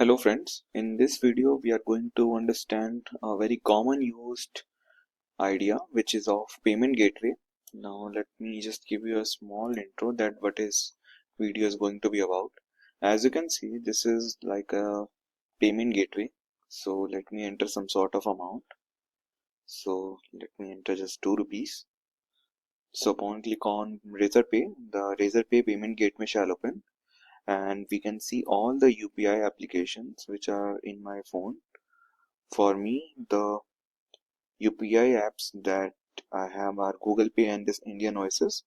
Hello friends, in this video we are going to understand a very common used idea which is of payment gateway. Now let me just give you a small intro that what is video is going to be about. As you can see, this is like a payment gateway. So let me enter some sort of amount. So let me enter just 2 rupees. So upon click on Razorpay, the Razorpay payment gateway shall open. And we can see all the UPI applications which are in my phone. For me, the UPI apps that I have are Google Pay and this Indian Oasis.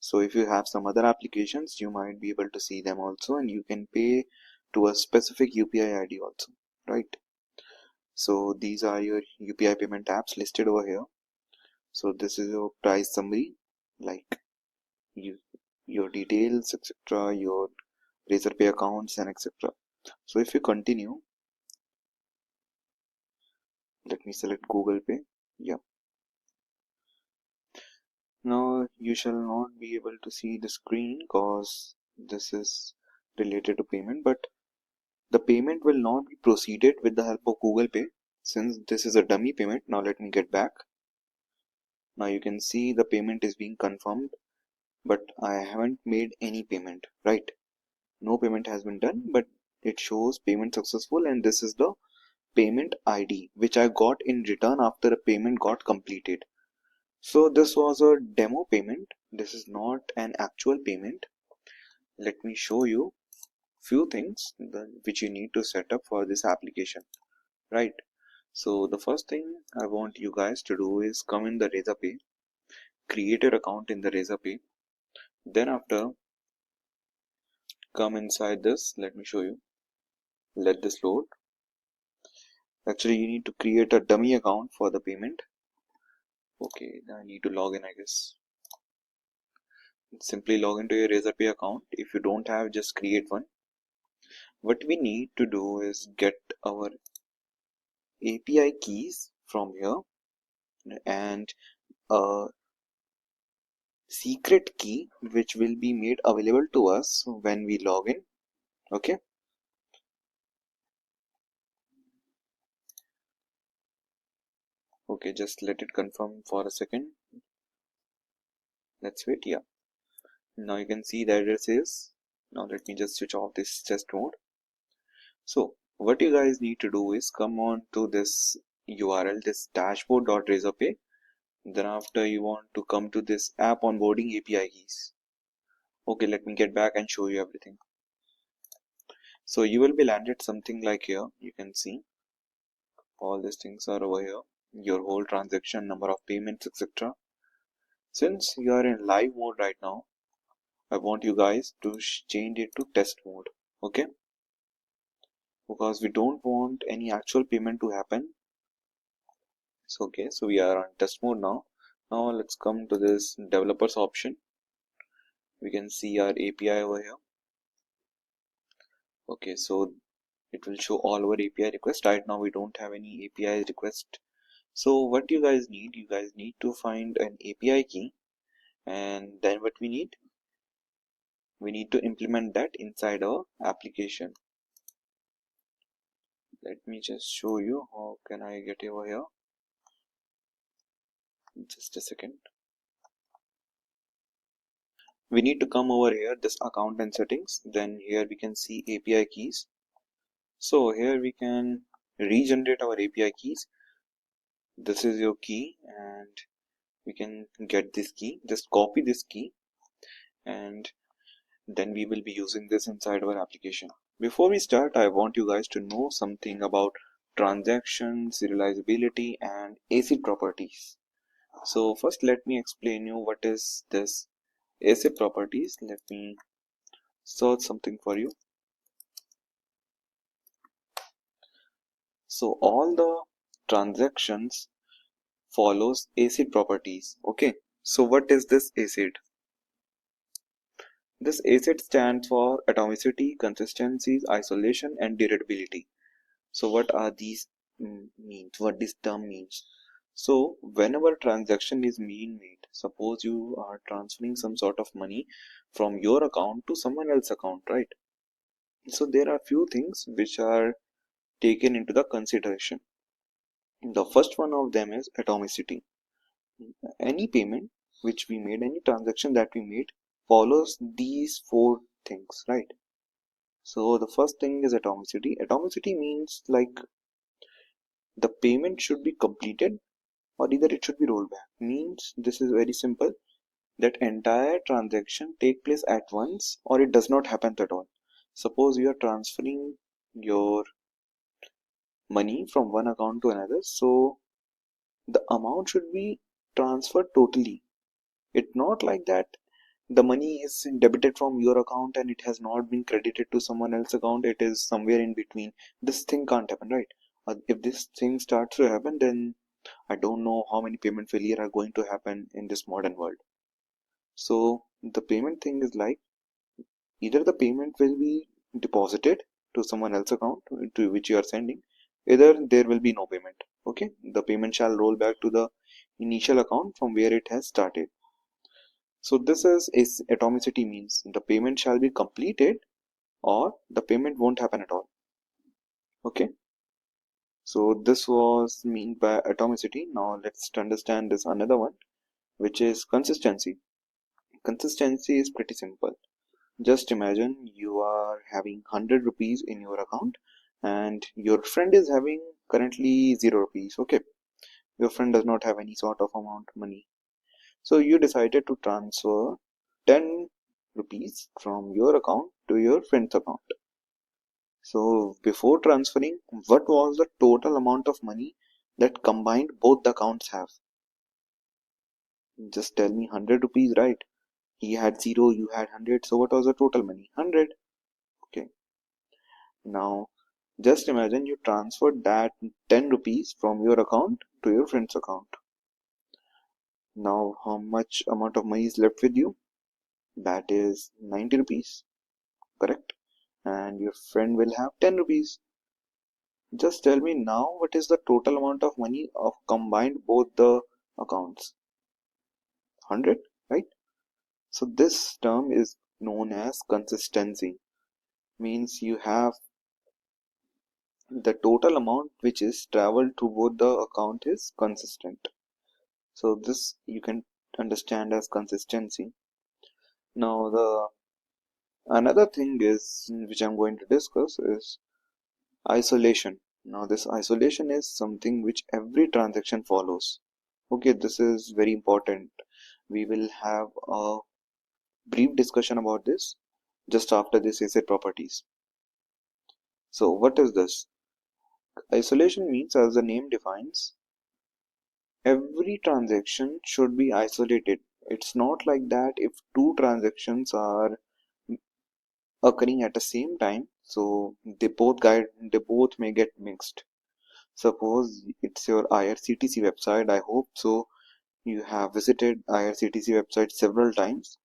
So if you have some other applications, you might be able to see them also, and you can pay to a specific UPI ID also, right? So these are your UPI payment apps listed over here. So this is your price summary, like your details, etc., your Razorpay accounts and etc. So if you continue, let me select Google Pay. Yeah. Now you shall not be able to see the screen because this is related to payment, but the payment will not be proceeded with the help of Google Pay since this is a dummy payment. Now let me get back. Now you can see the payment is being confirmed, but I haven't made any payment, right? No payment has been done, but it shows payment successful, and this is the payment ID which I got in return after a payment got completed. So this was a demo payment. This is not an actual payment. Let me show you few things which you need to set up for this application, right? So the first thing I want you guys to do is come in the Razorpay, create your account in the Razorpay. Then after, come inside this. Let me show you. Let this load. Actually, you need to create a dummy account for the payment. Okay, I need to log in, I guess. Simply log into your Razorpay account. If you don't have, just create one. What we need to do is get our API keys from here and a secret key which will be made available to us when we log in. Okay, just let it confirm for a second. Let's wait. Yeah, now you can see the address is. Now let me just switch off this test mode. So what you guys need to do is come on to this URL, this dashboard.razorpay. Then after, you want to come to this app onboarding API keys. Okay, let me get back and show you everything. So you will be landed something like here. You can see all these things are over here, your whole transaction, number of payments, etc. Since you are in live mode right now, I want you guys to change it to test mode. Okay, because we don't want any actual payment to happen. So okay, so we are on test mode now. Now let's come to this developers option. We can see our API over here. Okay, so it will show all our API requests. Right now we don't have any API request. So what you guys need to find an API key, and then what we need to implement that inside our application. Let me just show you how can I get over here. Just a second. We need to come over here, this account and settings. Then here we can see API keys. So here we can regenerate our API keys. This is your key, and we can get this key. Just copy this key, and then we will be using this inside our application. Before we start, I want you guys to know something about transaction serializability and ACID properties. So first let me explain you what is this ACID properties. Let me search something for you. So all the transactions follows ACID properties. Okay, so what is this ACID? This ACID stands for atomicity, consistencies, isolation, and durability. So what are these means? What this term means? So whenever transaction is being made, suppose you are transferring some sort of money from your account to someone else's account, right? So there are few things which are taken into the consideration. The first one of them is atomicity. Any payment which we made, any transaction that we made, follows these four things, right? So the first thing is atomicity. Atomicity means like the payment should be completed or either it should be rolled back. Means this is very simple, that entire transaction take place at once or it does not happen at all. Suppose you are transferring your money from one account to another, so the amount should be transferred totally. It's not like that the money is debited from your account and it has not been credited to someone else's account. It is somewhere in between. This thing can't happen, right? If this thing starts to happen, then I don't know how many payment failure are going to happen in this modern world. So the payment thing is like either the payment will be deposited to someone else's account to which you are sending, either there will be no payment. Okay, the payment shall roll back to the initial account from where it has started. So this is atomicity, means the payment shall be completed or the payment won't happen at all. Okay, so this was meant by atomicity. Now let's understand this another one, which is consistency. Consistency is pretty simple. Just imagine you are having 100 rupees in your account and your friend is having currently 0 rupees. Okay, your friend does not have any sort of amount money. So you decided to transfer 10 rupees from your account to your friend's account. So before transferring, what was the total amount of money that combined both the accounts have? Just tell me. 100 rupees, right? He had 0, you had 100. So what was the total money? 100. Okay. Now just imagine you transferred that 10 rupees from your account to your friend's account. Now how much amount of money is left with you? That is 90 rupees, correct? And your friend will have 10 rupees. Just tell me now what is the total amount of money of combined both the accounts? 100, right? So this term is known as consistency. Means you have the total amount which is traveled to both the account is consistent. So this you can understand as consistency. Now the another thing is which I'm going to discuss is isolation. Now this isolation is something which every transaction follows. Okay, this is very important. We will have a brief discussion about this just after this asset properties. So what is this? Isolation means, as the name defines, every transaction should be isolated. It's not like that if two transactions are occurring at the same time, so they both may get mixed. Suppose it's your IRCTC website. I hope so you have visited IRCTC website several times.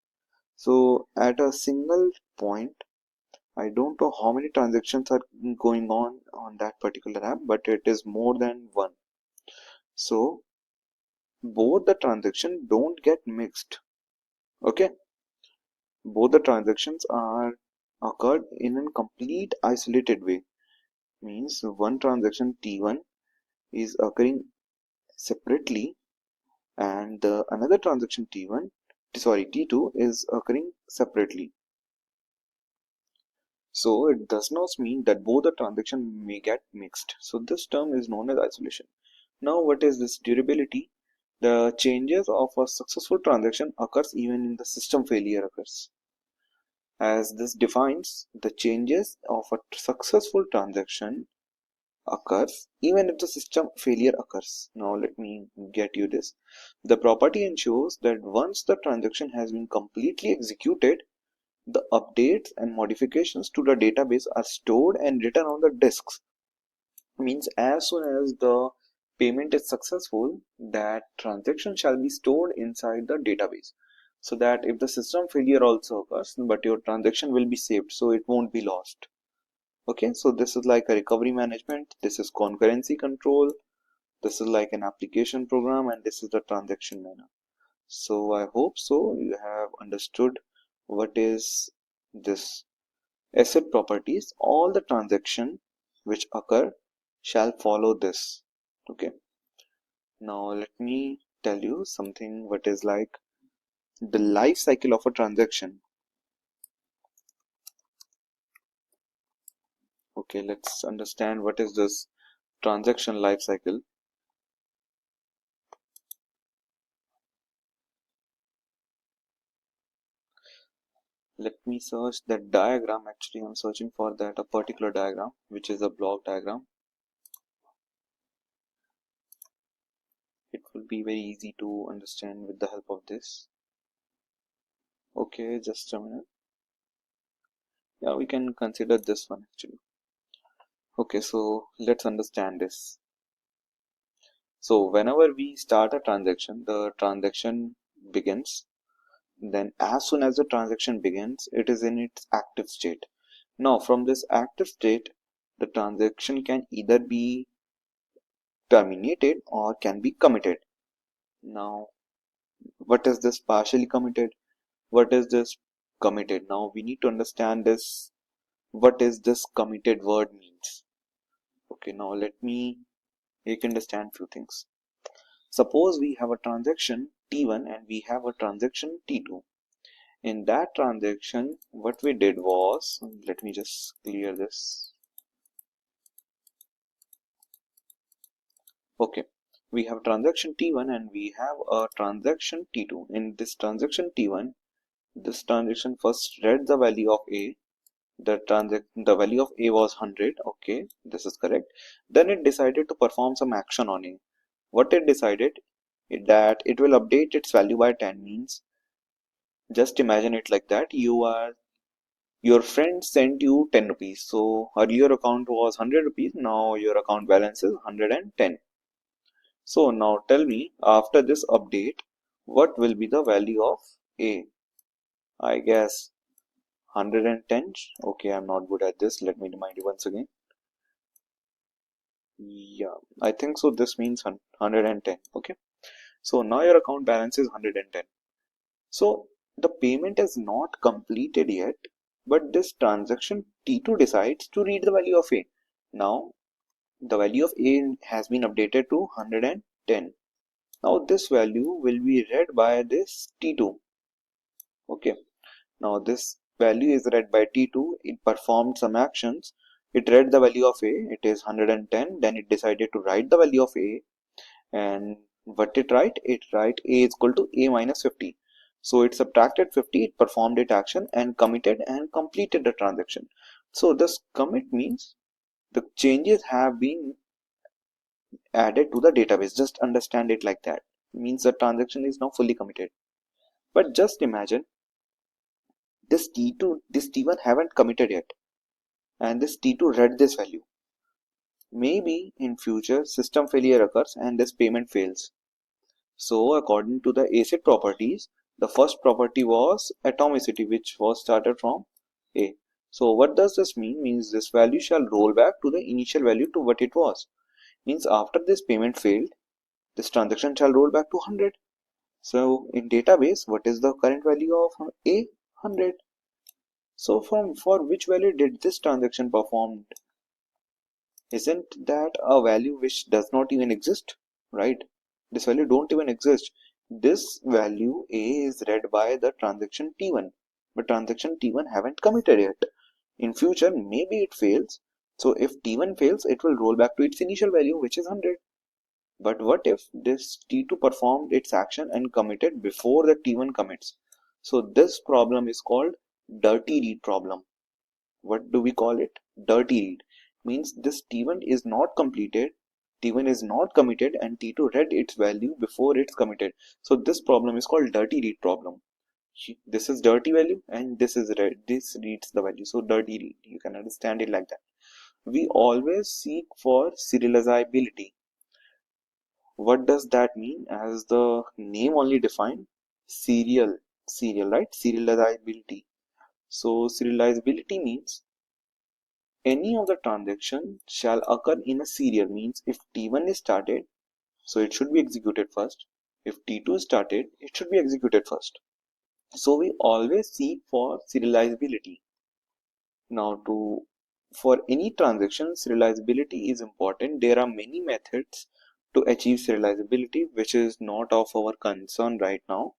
So at a single point, I don't know how many transactions are going on that particular app, but it is more than one. So both the transactions don't get mixed. Okay, both the transactions are occurred in a complete isolated way. Means one transaction T1 is occurring separately and the another transaction T2 is occurring separately. So it does not mean that both the transactions may get mixed. So this term is known as isolation. Now what is this durability? The changes of a successful transaction occurs even in the system failure occurs. As this defines, the changes of a successful transaction occurs even if the system failure occurs. Now let me get you this. The property ensures that once the transaction has been completely executed, the updates and modifications to the database are stored and written on the disks. Means as soon as the payment is successful, that transaction shall be stored inside the database, so that if the system failure also occurs, but your transaction will be saved, so it won't be lost. Okay, so this is like a recovery management, this is concurrency control, this is like an application program, and this is the transaction manner. So I hope so you have understood what is this Asset properties, all the transactions which occur shall follow this. Okay, now let me tell you something what is like the life cycle of a transaction. Okay, let's understand what is this transaction life cycle. Let me search that diagram. Actually, I'm searching for that a particular diagram, which is a block diagram. It will be very easy to understand with the help of this. Okay, just a minute. Yeah, we can consider this one actually. Okay, so let's understand this. So whenever we start a transaction, the transaction begins. Then as soon as the transaction begins, it is in its active state. Now from this active state, the transaction can either be terminated or can be committed. Now, what is this partially committed? What is this committed? Now we need to understand this. What is this committed word means? Okay, now let me make understand few things. Suppose we have a transaction T1 and we have a transaction T2. In that transaction, what we did was, let me just clear this. Okay, we have transaction T1 and we have a transaction T2. In this transaction T1, this transaction first read the value of A. The value of A was 100. Okay, this is correct. Then it decided to perform some action on A. What it decided that it will update its value by 10 means, just imagine it like that. Your friend sent you 10 rupees. So earlier account was 100 rupees. Now your account balance is 110. So now tell me, after this update, what will be the value of A? I guess 110. Okay, I'm not good at this. Let me remind you once again. Yeah, I think so. This means 110. Okay. So now your account balance is 110. So the payment is not completed yet, but this transaction T2 decides to read the value of A. Now the value of A has been updated to 110. Now this value will be read by this T2. Okay. Now this value is read by T2. It performed some actions. It read the value of A. It is 110. Then it decided to write the value of A. And what it write? It write A is equal to A minus 50. So it subtracted 50, it performed its action and committed and completed the transaction. So this commit means the changes have been added to the database. Just understand it like that. It means the transaction is now fully committed. But just imagine this T2, this T1 haven't committed yet. And this T2 read this value. Maybe in future system failure occurs and this payment fails. So according to the ACID properties, the first property was atomicity, which was started from A. So what does this mean? Means this value shall roll back to the initial value to what it was. Means after this payment failed, this transaction shall roll back to 100. So in database, what is the current value of A? 100. So for which value did this transaction performed? Isn't that a value which does not even exist, right? This value don't even exist. This value A is read by the transaction T1, but transaction T1 haven't committed yet. In future, maybe it fails. So if T1 fails, it will roll back to its initial value, which is 100. But what if this T2 performed its action and committed before the T1 commits? So this problem is called dirty read problem. What do we call it? Dirty read. Means this T1 is not completed, T1 is not committed, and T2 read its value before it's committed. So this problem is called dirty read problem. This is dirty value and this is read. This reads the value. So dirty read. You can understand it like that. We always seek for serializability. What does that mean? As the name only define, serial, right? Serializability. So serializability means any of the transaction shall occur in a serial. Means if T1 is started, so it should be executed first. If T2 is started, it should be executed first. So we always seek for serializability. Now, for any transaction, serializability is important. There are many methods to achieve serializability, which is not of our concern right now.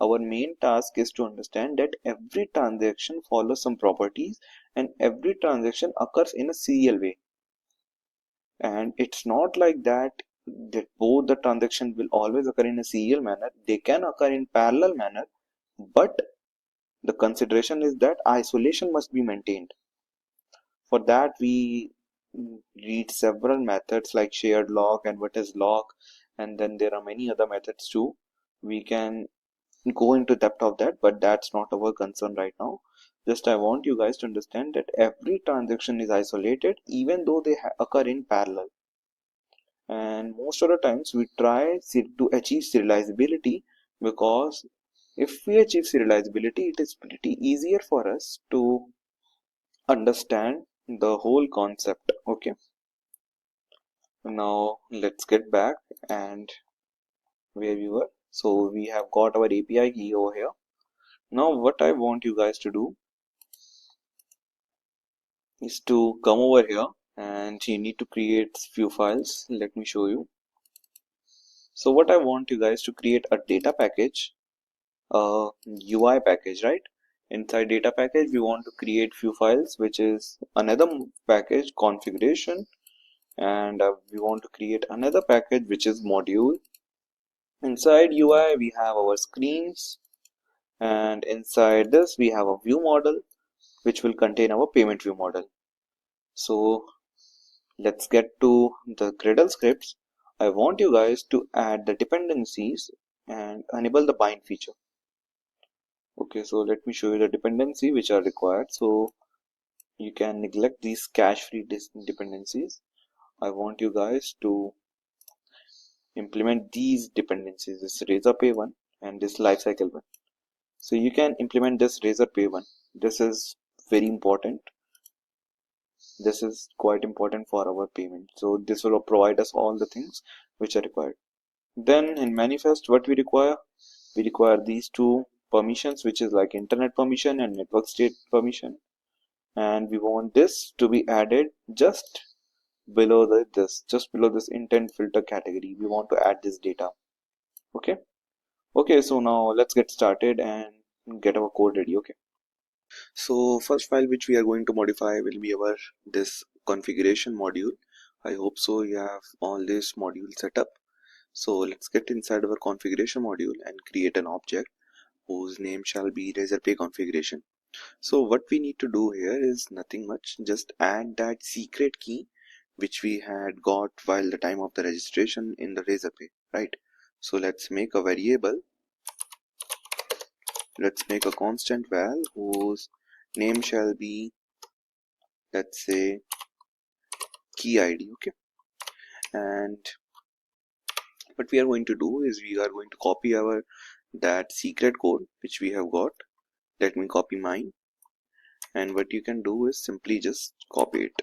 Our main task is to understand that every transaction follows some properties and every transaction occurs in a serial way. And it's not like that both the transactions will always occur in a serial manner. They can occur in parallel manner, but the consideration is that isolation must be maintained. For that, we read several methods like shared lock and what is lock, and then there are many other methods too. We can go into depth of that, but that's not our concern right now. Just I want you guys to understand that every transaction is isolated even though they occur in parallel. And most of the times we try to achieve serializability, because if we achieve serializability, it is pretty easier for us to understand the whole concept. Okay, now let's get back and where we were. So we have got our API key over here. Now what I want you guys to do is to come over here and you need to create few files. Let me show you. So what I want you guys to create a data package, a UI package, right? Inside data package we want to create few files, which is another package configuration, and we want to create another package which is module. Inside UI we have our screens, and inside this we have a view model which will contain our payment view model. So let's get to the Gradle scripts. I want you guys to add the dependencies and enable the bind feature. Okay, so let me show you the dependency which are required. So you can neglect these cache-free dependencies. I want you guys to implement these dependencies, this Razorpay one and this lifecycle one. So you can implement this Razorpay one. This is very important. This is quite important for our payment. So this will provide us all the things which are required. Then in manifest, what we require these two permissions, which is like internet permission and network state permission, and we want this to be added just below this intent filter category. We want to add this data. Okay, so now let's get started and get our code ready. Okay, so first file which we are going to modify will be our this configuration module. I hope so you have all this module set up. So let's get inside our configuration module and create an object whose name shall be Razorpay configuration. So what we need to do here is nothing much, just add that secret key which we had got while the time of the registration in the Razorpay, right? So let's make a variable, let's make a constant val whose name shall be, let's say, key ID. Okay, and what we are going to do is we are going to copy our that secret code which we have got. Let me copy mine, and what you can do is simply just copy it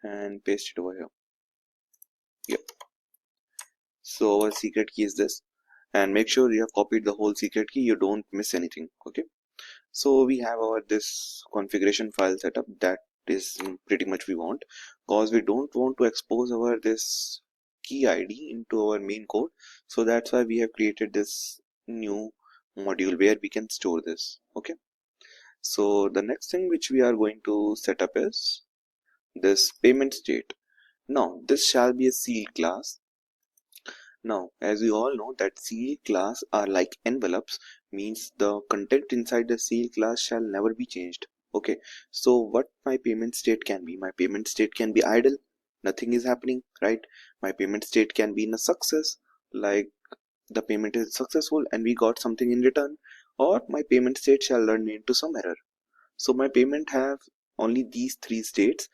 and paste it over here. Yep, so our secret key is this, and make sure you have copied the whole secret key, you don't miss anything. Okay, so we have our this configuration file setup. That is pretty much we want, because we don't want to expose our this key ID into our main code. So that's why we have created this new module where we can store this. Okay, so the next thing which we are going to set up is this payment state. Now this shall be a sealed class. Now, as we all know that sealed class are like envelopes, means the content inside the sealed class shall never be changed. Okay, so what my payment state can be? My payment state can be idle, nothing is happening, right? My payment state can be in a success, like the payment is successful and we got something in return, or my payment state shall run into some error. So my payment have only these three states,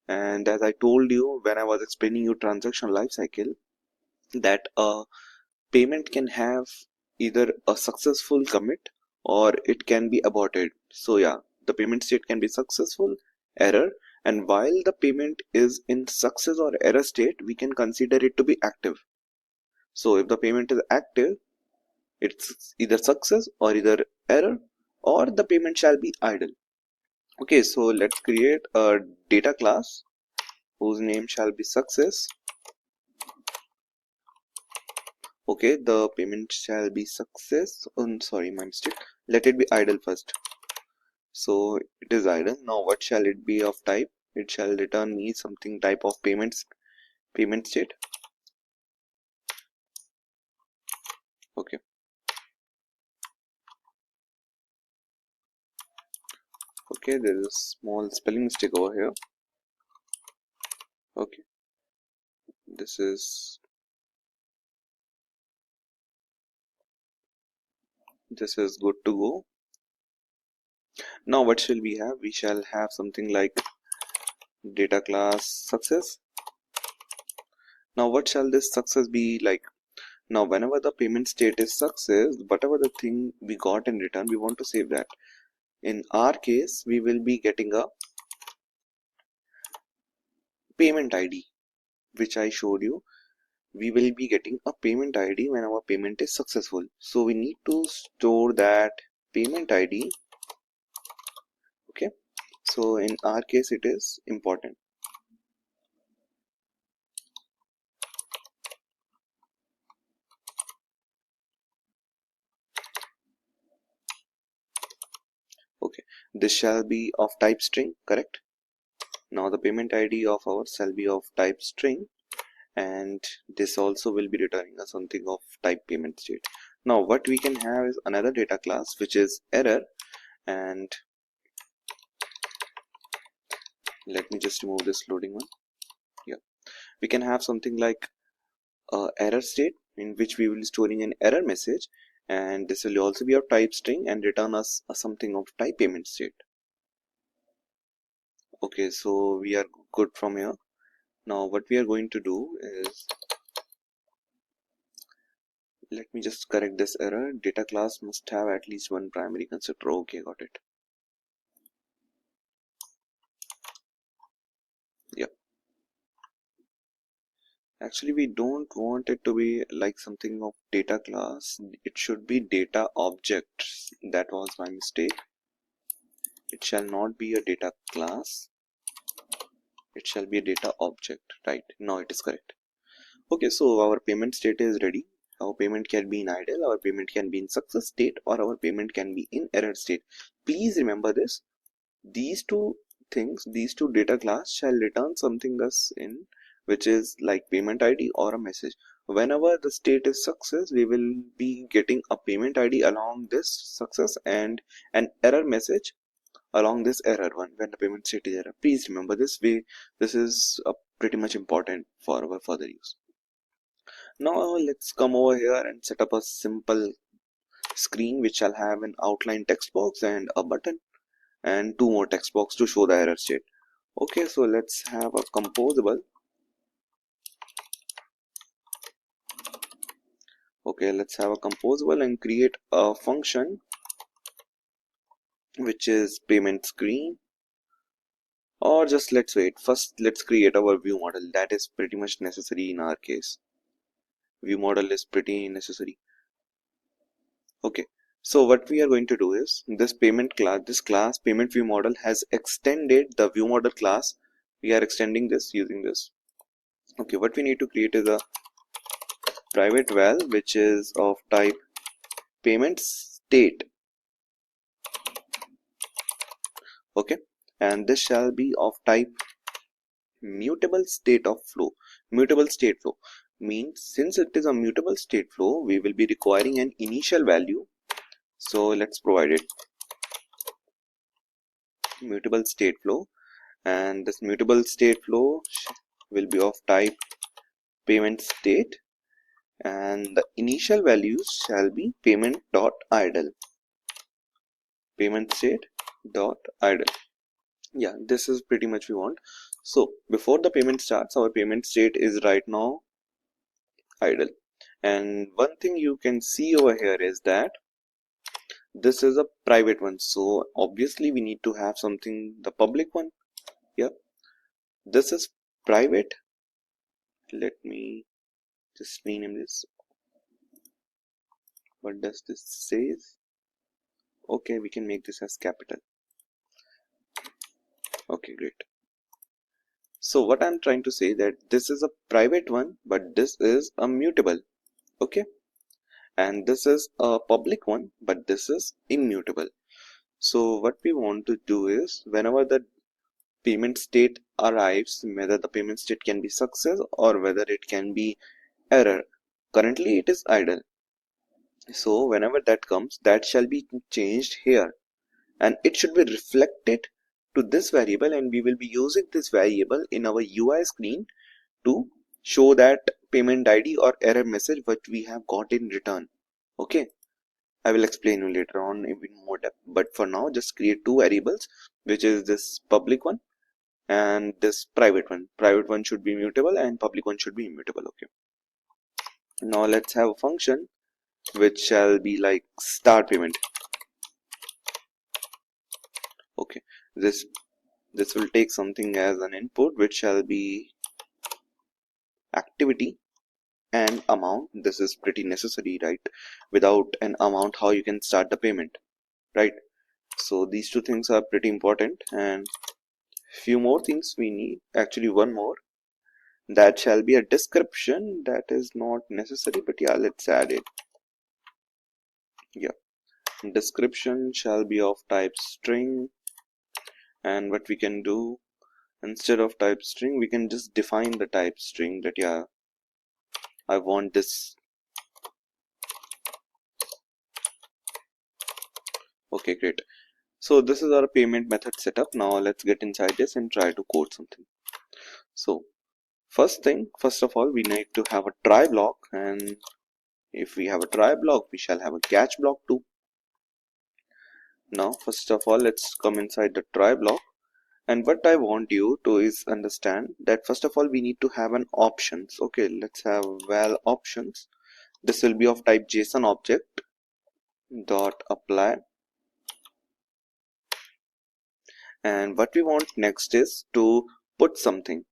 and as I told you when I was explaining you transaction lifecycle, that payment can have either a successful commit or it can be aborted. So yeah, the payment state can be successful, error, and while the payment is in success or error state, we can consider it to be active. So if the payment is active, it's either success or either error, or the payment shall be idle. Okay, so let's create a data class whose name shall be success. Okay, the payment shall be success. Sorry, my mistake. Let it be idle first. So it is idle. Now what shall it be of type? It shall return me something type of payment state. Okay. Okay, there is a small spelling mistake over here. Okay, this is good to go. Now what shall we have? We shall have something like data class success. Now what shall this success be like? Now whenever the payment state is success, whatever the thing we got in return, we want to save that. In our case, we will be getting a payment ID, which I showed you. We will be getting a payment ID when our payment is successful. So we need to store that payment ID. Okay, so in our case it is important. Okay, this shall be of type string, correct? Now the payment ID of ours shall be of type string, and this also will be returning us something of type payment state. Now what we can have is another data class which is error, and let me just remove this loading one. Yeah, we can have something like error state in which we will be storing an error message, and this will also be of type string and return us something of type payment state. Okay, so we are good from here. Now what we are going to do is, let me just correct this error. Data class must have at least one primary constructor. Okay, got it. Yeah, actually we don't want it to be like something of data class. It should be data objects. That was my mistake. It shall not be a data class. It shall be a data object. Right, now it is correct. Okay, so our payment state is ready. Our payment can be in idle, our payment can be in success state, or our payment can be in error state. Please remember this. These two things, these two data class shall return something us in, which is like payment ID or a message. Whenever the state is success, we will be getting a payment ID along this success and an error message along this error one when the payment state is error. Please remember this way. This is pretty much important for our further use. Now let's come over here and set up a simple screen which shall have an outline text box and a button and two more text box to show the error state. Okay, so let's have a composable. Okay, let's have a composable and create a function which is payment screen, or just let's wait. First, let's create our view model. That is pretty much necessary in our case. View model is pretty necessary. Okay, so what we are going to do is this class payment view model has extended the view model class. We are extending this using this. Okay, what we need to create is a private val which is of type payment state. Okay, and this shall be of type mutable state of flow. Mutable state flow means since it is a mutable state flow, we will be requiring an initial value. So let's provide it mutable state flow, and this mutable state flow will be of type payment state, and the initial values shall be payment dot idle. Payment state dot idle. Yeah, this is pretty much we want. So before the payment starts, our payment state is right now idle. And one thing you can see over here is that this is a private one, so obviously we need to have something the public one. Yeah, this is private. Let me just rename this. What does this say? Okay, we can make this as capital. Okay, great. So what I'm trying to say that this is a private one, but this is a mutable. Okay, and this is a public one, but this is immutable. So what we want to do is whenever the payment state arrives, whether the payment state can be success or whether it can be error. Currently it is idle. So whenever that comes, that shall be changed here and it should be reflected to this variable, and we will be using this variable in our UI screen to show that payment ID or error message what we have got in return. Okay, I will explain you later on in more depth, but for now just create two variables, which is this public one and this private one. Private one should be mutable and public one should be immutable. Okay, now let's have a function which shall be like start payment. Okay, this will take something as an input which shall be activity and amount. This is pretty necessary, right? Without an amount, how you can start the payment, right? So these two things are pretty important, and few more things we need, actually one more, that shall be a description. That is not necessary, but yeah, let's add it. Yeah, description shall be of type string, and what we can do, instead of type string we can just define the type string that yeah, I want this. Okay, great. So this is our payment method setup. Now let's get inside this and try to code something. So first of all we need to have a try block, and if we have a try block we shall have a catch block too. Now first of all let's come inside the try block, and what I want you to is understand that first of all we need to have an options. Okay, let's have val options. This will be of type JSON object dot apply, and what we want next is to put something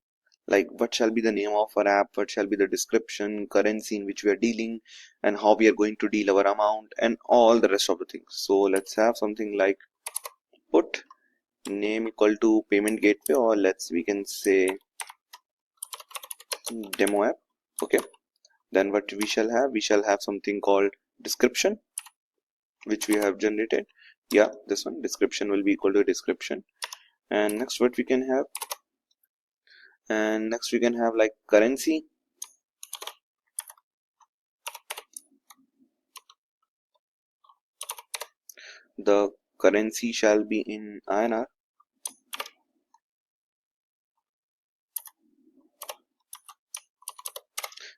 like what shall be the name of our app, what shall be the description, currency in which we are dealing, and how we are going to deal our amount, and all the rest of the things. So let's have something like put name equal to payment gateway, or we can say demo app. Okay, then what we shall have something called description which we have generated. Yeah, this one, description will be equal to description. And next what we can have, like currency. The currency shall be in INR.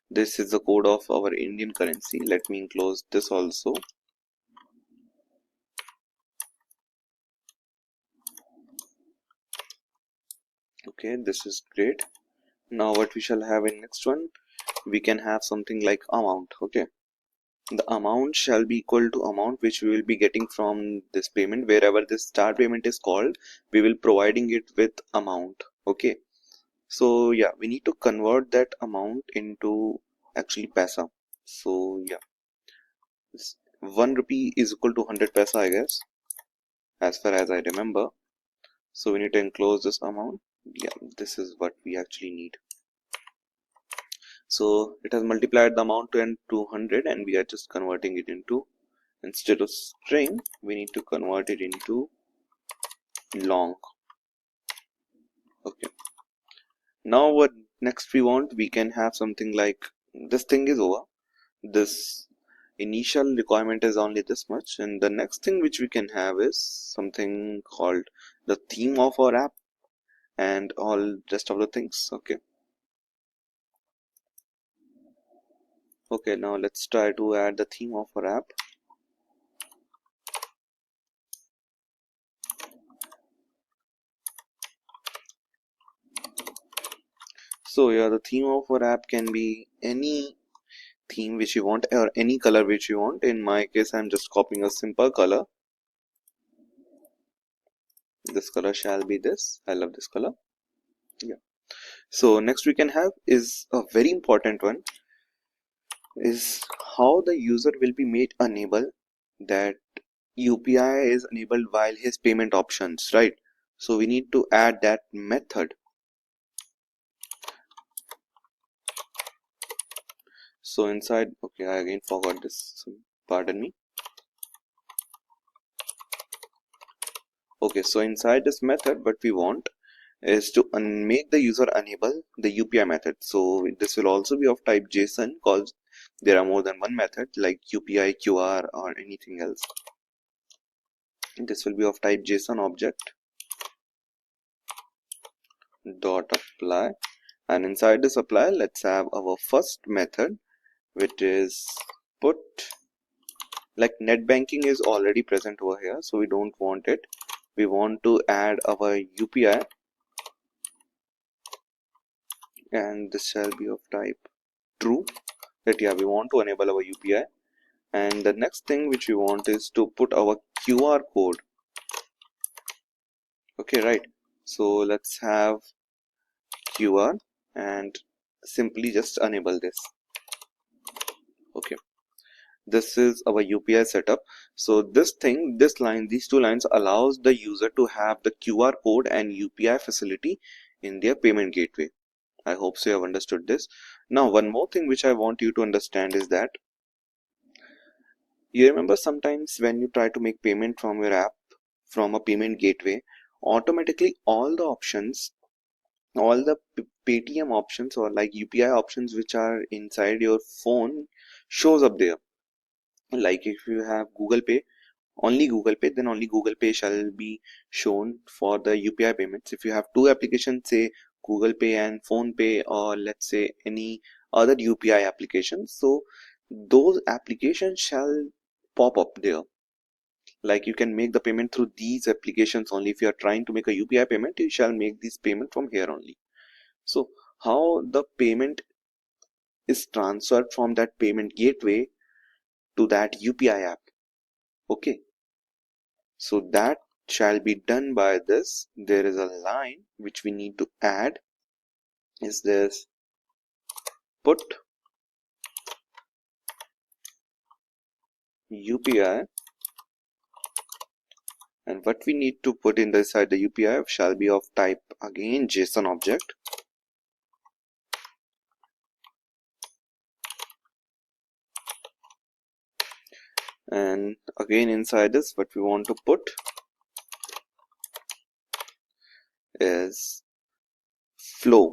This is the code of our Indian currency. Let me enclose this also. Okay, this is great. Now what we shall have in next one, we can have something like amount. Okay, the amount shall be equal to amount which we will be getting from this payment. Wherever this start payment is called, we will providing it with amount. Okay, so yeah, we need to convert that amount into actually paisa. So yeah, 1 rupee is equal to 100 paisa, I guess, as far as I remember. So we need to enclose this amount. Yeah, this is what we actually need. So it has multiplied the amount to 200, and we are just converting it into, instead of string we need to convert it into long. Okay, now what next we want, we can have something like this thing is over. This initial requirement is only this much, and the next thing which we can have is something called the theme of our app and all rest of the things. Okay, now let's try to add the theme of our app. So yeah, the theme of our app can be any theme which you want or any color which you want. In my case, I'm just copying a simple color. This color shall be this. I love this color. Yeah. So next we can have is a very important one, is how the user will be made enable that UPI is enabled while his payment options, right? So we need to add that method. So inside, okay, I again forgot this, so pardon me. Okay, so inside this method, what we want is to make the user enable the UPI method. So this will also be of type JSON, because there are more than one method like UPI, QR, or anything else. This will be of type JSON object dot apply, and inside this apply, let's have our first method, which is put. Like net banking is already present over here, so we don't want it. We want to add our UPI, and this shall be of type true, that yeah, we want to enable our UPI. And the next thing which we want is to put our QR code. Okay, right, so let's have QR and simply just enable this. Okay, this is our UPI setup. So this thing, this line, these two lines allows the user to have the QR code and UPI facility in their payment gateway. I hope so you have understood this. Now one more thing which I want you to understand is that you remember sometimes when you try to make payment from your app, from a payment gateway, automatically all the options, all the Paytm options or like UPI options which are inside your phone shows up there. Like if you have Google Pay, only Google Pay, then only Google Pay shall be shown for the UPI payments. If you have two applications, say Google Pay and Phone Pay, or let's say any other UPI applications, so those applications shall pop up there. Like you can make the payment through these applications only. If you are trying to make a UPI payment, you shall make this payment from here only. So how the payment is transferred from that payment gateway to that UPI app? Okay, so that shall be done by this. There is a line which we need to add, is this put UPI, and what we need to put in inside the UPI shall be of type again JSON object. And again inside this, what we want to put is flow,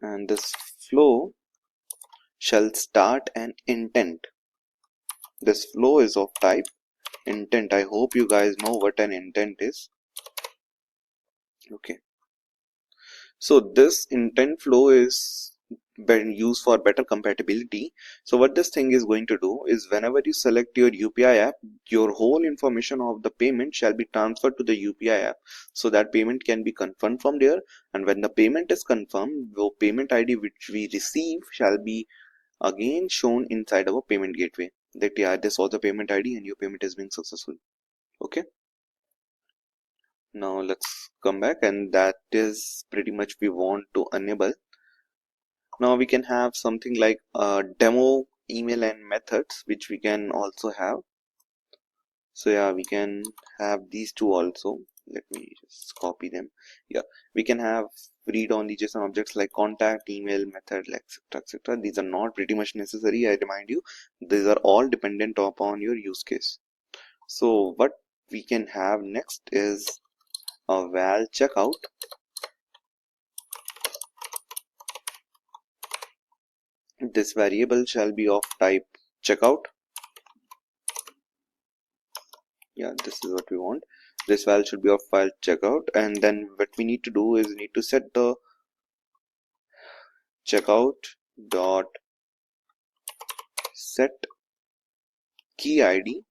and this flow shall start an intent. This flow is of type intent. I hope you guys know what an intent is. Okay, so this intent flow is been used for better compatibility. So what this thing is going to do is whenever you select your UPI app, your whole information of the payment shall be transferred to the UPI app, so that payment can be confirmed from there. And when the payment is confirmed, the payment ID which we receive shall be again shown inside our payment gateway, that yeah, this was the payment ID and your payment has been successful. Okay, now let's come back, and that is pretty much we want to enable. Now we can have something like demo email and methods, which we can also have. So yeah, we can have these two also. Let me just copy them. Yeah, we can have read only JSON objects like contact, email, method, etc, etc. These are not pretty much necessary, I remind you. These are all dependent upon your use case. So what we can have next is a val checkout. This variable shall be of type checkout. Yeah, this is what we want. This val should be of file checkout, and then what we need to do is we need to set the checkout dot set key ID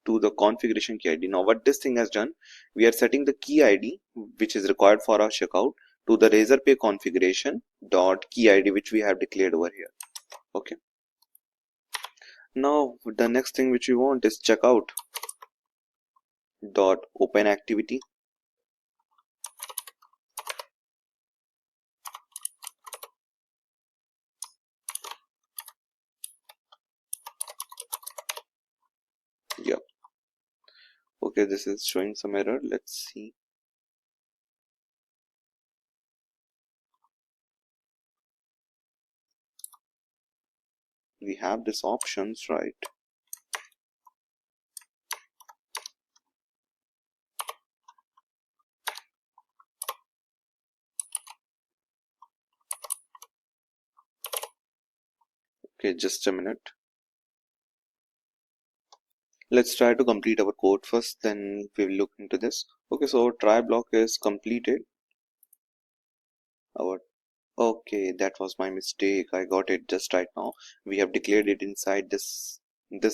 to the configuration key ID. Now what this thing has done, we are setting the key ID which is required for our checkout to the Razorpay configuration dot key ID which we have declared over here. Okay, now the next thing which we want is checkout dot open activity. Yeah, okay, this is showing some error. Let's see. we have this options, right? Okay, just a minute. Let's try to complete our code first, then we will look into this. Okay, so our try block is completed. Our Okay, that was my mistake. I got it just right now. We have declared it inside this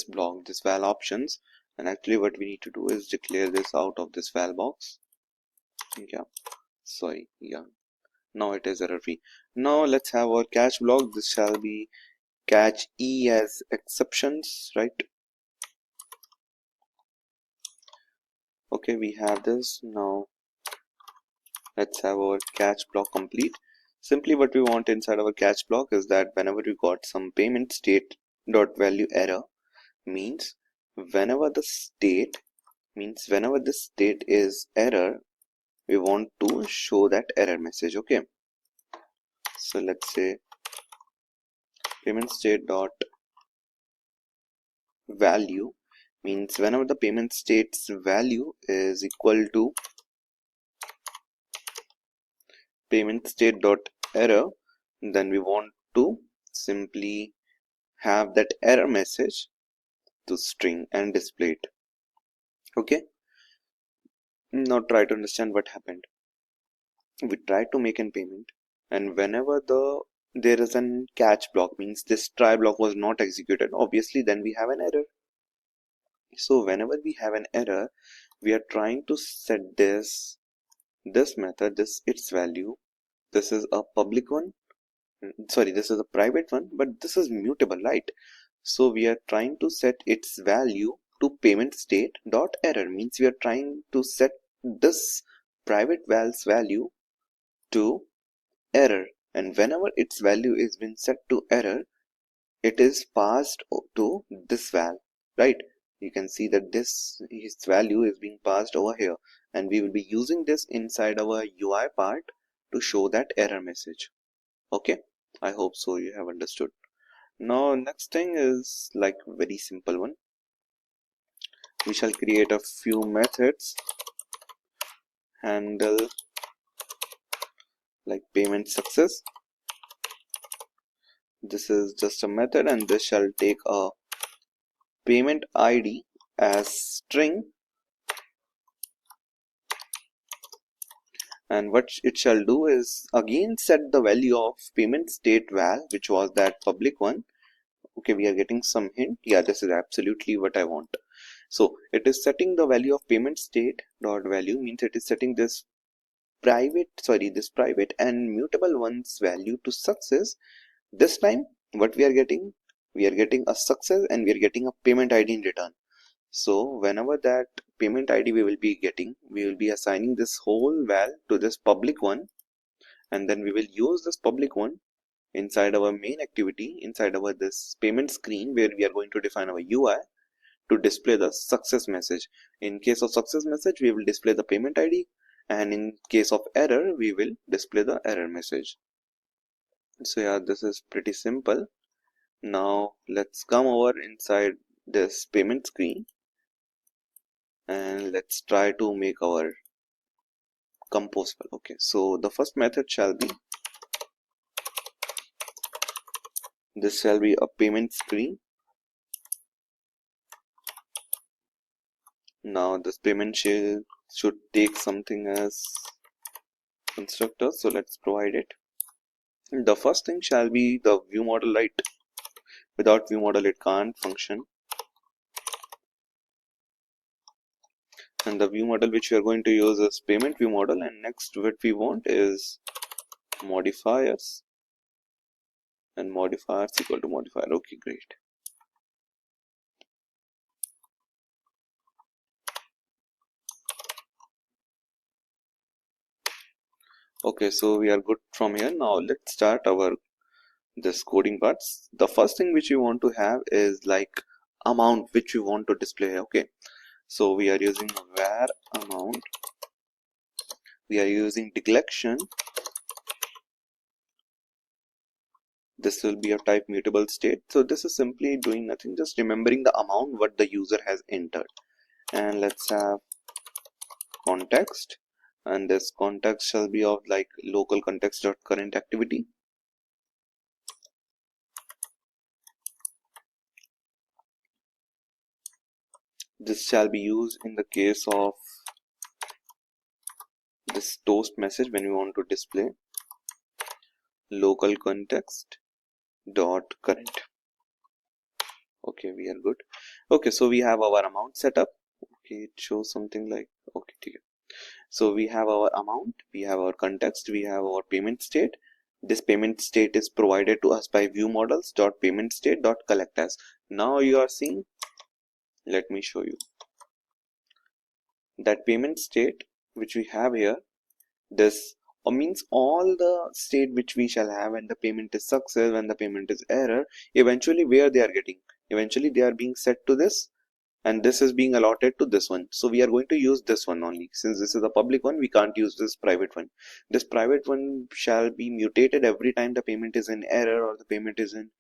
block, this val options, and actually what we need to do is declare this out of this val box. Yeah, sorry. Yeah, now it is error free. Now let's have our catch block. This shall be catch E as exceptions, right? Okay, we have this. Now let's have our catch block complete. Simply what we want inside our catch block is that whenever we got some payment state dot value error, means whenever the state is error, we want to show that error message. Okay, so let's say payment state dot value means whenever the payment state's value is equal to payment state dot error, then we want to simply have that error message to string and display it. Okay, now try to understand what happened. We tried to make an payment, and whenever there is an catch block, means this try block was not executed, obviously then we have an error. So whenever we have an error, we are trying to set this method, its value. This is a public one, sorry, this is a private one, but this is mutable, right? So we are trying to set its value to payment state dot error, means we are trying to set this private val's value to error, and whenever its value is been set to error, it is passed to this val, right? You can see that its value is being passed over here, and we will be using this inside our UI part to show that error message. Okay, I hope so you have understood. Now next thing is like very simple one. We shall create a few methods, handle like payment success. This is just a method, and this shall take a payment ID as string, and what it shall do is again set the value of payment state val, which was that public one. Okay, we are getting some hint. Yeah, this is absolutely what I want. So it is setting the value of payment state dot value, means it is setting this private and mutable one's value to success. This time what we are getting a success, and we are getting a payment ID in return. So whenever that payment ID we will be assigning this whole val to this public one, and then we will use this public one inside our main activity, inside our this payment screen, where we are going to define our UI to display the success message. In case of success message, we will display the payment ID, and in case of error, we will display the error message. So yeah, this is pretty simple. Now let's come over inside this payment screen, and let's try to make our compose file. Okay, so the first method shall be, this shall be a payment screen. Now this payment should take something as constructor, so let's provide it. The first thing shall be the view model, right? Without view model it can't function, and the view model which we are going to use is payment view model. And next what we want is modifiers, and modifiers equal to modifier. Okay, great. Okay, so we are good from here. Now let's start our this coding parts. The first thing which we want to have is like amount which we want to display. Okay, so we are using var amount, we are using declaration This will be a type mutable state. So this is simply doing nothing, just remembering the amount what the user has entered. And let's have context, and this context shall be of like local context dot current activity. This shall be used in the case of this toast message when we want to display local context dot current. Okay, we are good. Okay, so we have our amount set up. Okay, it shows something like, okay, okay. So we have our amount, we have our context, we have our payment state. This payment state is provided to us by view models dot payment state dot collect as. Now you are seeing, let me show you that payment state which we have here. This means all the state which we shall have when the payment is success, when the payment is error, eventually where they are getting, eventually they are being set to this, and this is being allotted to this one. So we are going to use this one only. Since this is a public one, we can't use this private one. This private one shall be mutated every time the payment is in error or the payment is in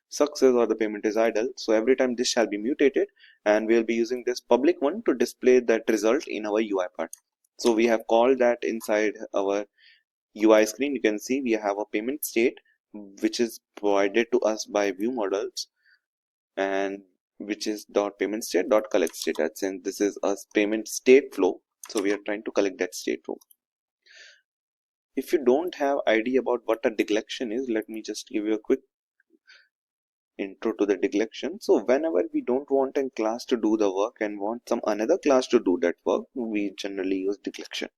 success or the payment is idle. So every time this shall be mutated, and we'll be using this public one to display that result in our UI part. So we have called that inside our UI screen. You can see we have a payment state which is provided to us by view models, and which is dot payment state dot collect state. Since this is a payment state flow, so we are trying to collect that state flow. If you don't have idea about what a deflection is, let me just give you a quick intro to the deflection. So whenever we don't want a class to do the work and want some another class to do that work, we generally use deflection.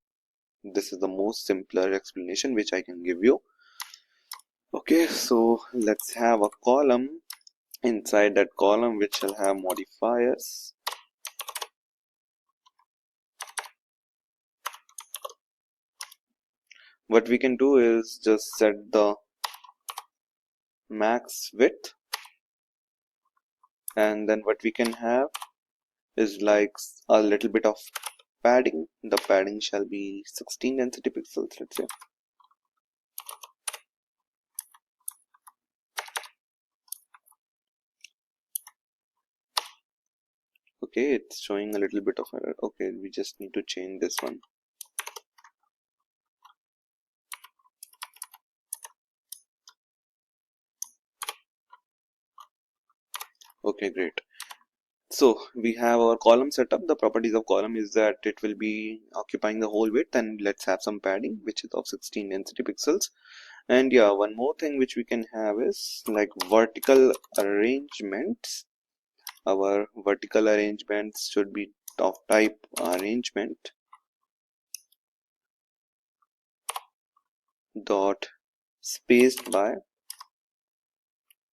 This is the most simpler explanation which I can give you. Okay, so let's have a column. Inside that column which shall have modifiers. What we can do is just set the max width, and then what we can have is like a little bit of padding. The padding shall be 16 density pixels, let's say. Okay, it's showing a little bit of error. Okay, we just need to change this one. Okay, great. So we have our column set up. The properties of column is that it will be occupying the whole width, and let's have some padding which is of 16 density pixels. And yeah, one more thing which we can have is like vertical arrangements. Our vertical arrangements should be of type arrangement dot spaced by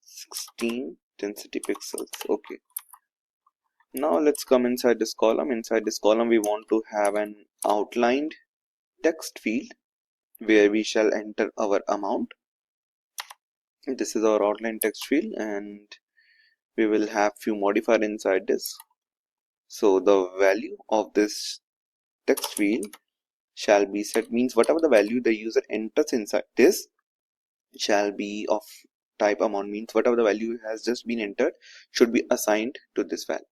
16 density pixels. Okay, now let's come inside this column. Inside this column we want to have an outlined text field where we shall enter our amount. This is our outline text field, and we will have few modifier inside this. So the value of this text field shall be set, means whatever the value the user enters inside this shall be of type amount, means whatever the value has just been entered should be assigned to this value.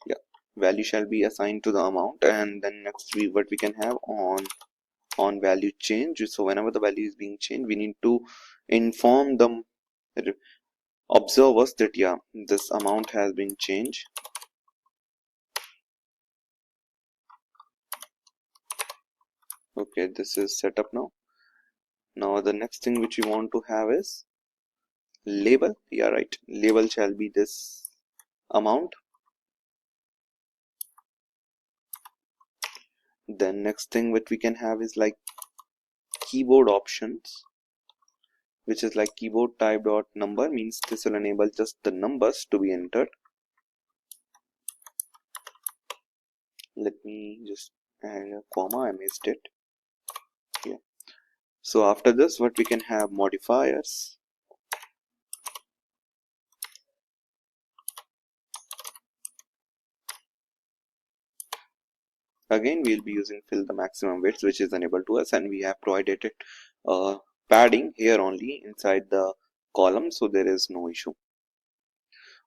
Yeah, value shall be assigned to the amount. And then next what we can have on value change. So whenever the value is being changed, we need to inform the observers that yeah, this amount has been changed. Okay, this is set up now. Now the next thing which we want to have is label. Yeah, right, label shall be this amount. Then next thing what we can have is like keyboard options, which is like keyboard type dot number, means this will enable just the numbers to be entered. Let me just add a comma, I missed it. Yeah, so after this what we can have modifiers. Again, we'll be using fill the maximum width, which is enabled to us, and we have provided it padding here only inside the column, so there is no issue.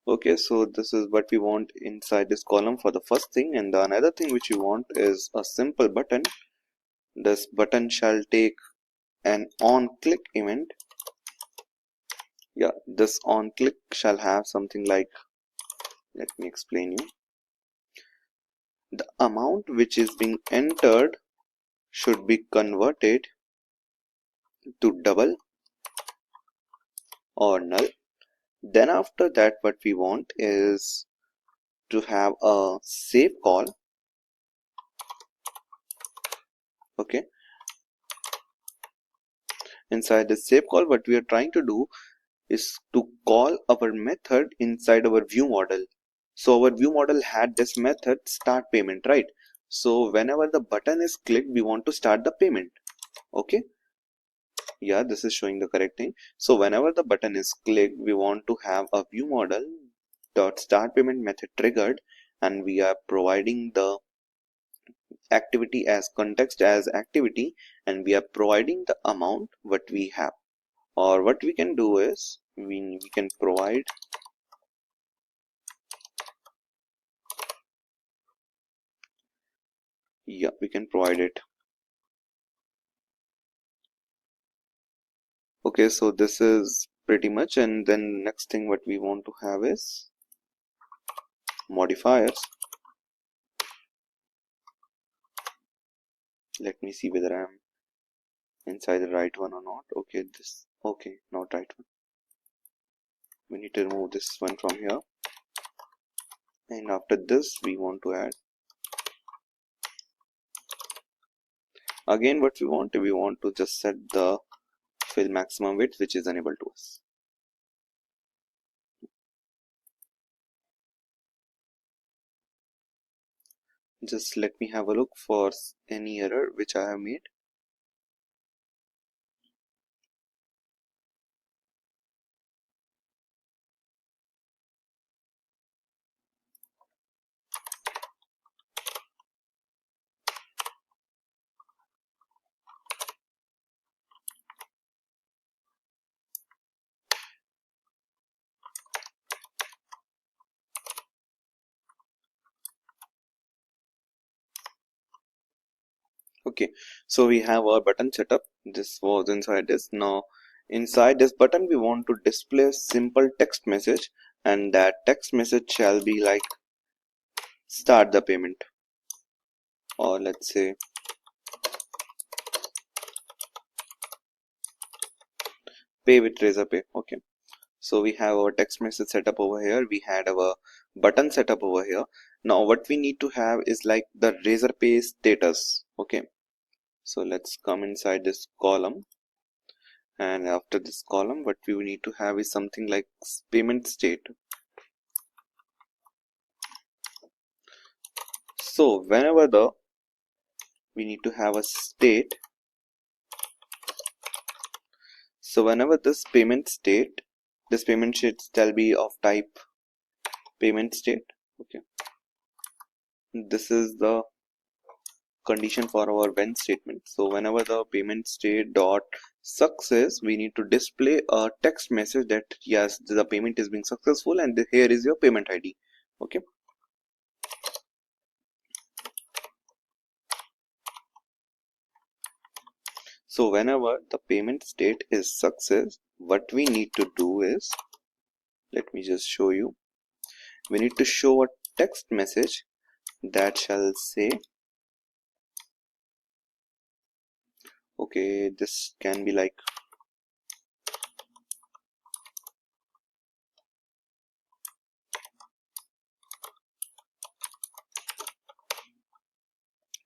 Okay, so this is what we want inside this column for the first thing, and the another thing which we want is a simple button. This button shall take an on click event. Yeah, this on click shall have something like, let me explain you. The amount which is being entered should be converted to double or null. Then after that, what we want is to have a save call. Okay, inside the save call, what we are trying to do is to call our method inside our view model. So our view model had this method start payment, right? So whenever the button is clicked, we want to start the payment. Okay, yeah, this is showing the correct thing. So whenever the button is clicked, we want to have a view model dot start payment method triggered, and we are providing the activity as context as activity, and we are providing the amount what we have. Or what we can do is we can provide, yeah, we can provide it. Okay, so this is pretty much, and then next thing what we want to have is modifiers. Let me see whether I'm inside the right one or not. Okay, this, okay, not right one. We need to remove this one from here, and after this we want to add again what we want to just set the fill maximum width, which is enabled to us. Just let me have a look for any error which I have made. Okay, so we have our button setup. This was inside this. Now inside this button we want to display a simple text message, and that text message shall be like start the payment, or let's say pay with Razorpay. Okay, so we have our text message setup over here, we had our button setup over here. Now what we need to have is like the Razorpay status. Okay, so let's come inside this column, and after this column what we need to have is something like payment state. So whenever we need to have a state, so whenever this payment state shall be of type payment state. Okay, this is the condition for our when statement. So whenever the payment state dot success, we need to display a text message that yes, the payment is being successful, and here is your payment ID. Okay, so whenever the payment state is success, what we need to do is, let me just show you, we need to show a text message that shall say, okay, this can be like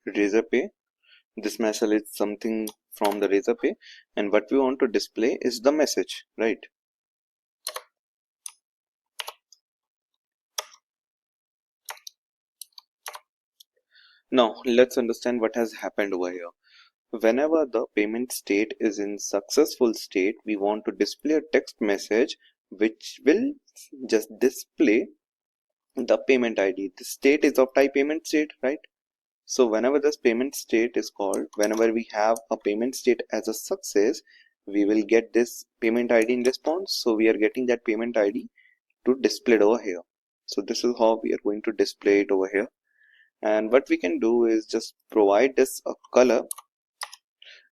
Razorpay. This message is something from the Razorpay, and what we want to display is the message, right? Now let's understand what has happened over here. Whenever the payment state is in successful state, we want to display a text message which will just display the payment ID. The state is of type payment state, right? So whenever this payment state is called, whenever we have a payment state as a success, we will get this payment ID in response. So we are getting that payment ID to display it over here. So this is how we are going to display it over here. And what we can do is just provide this a color,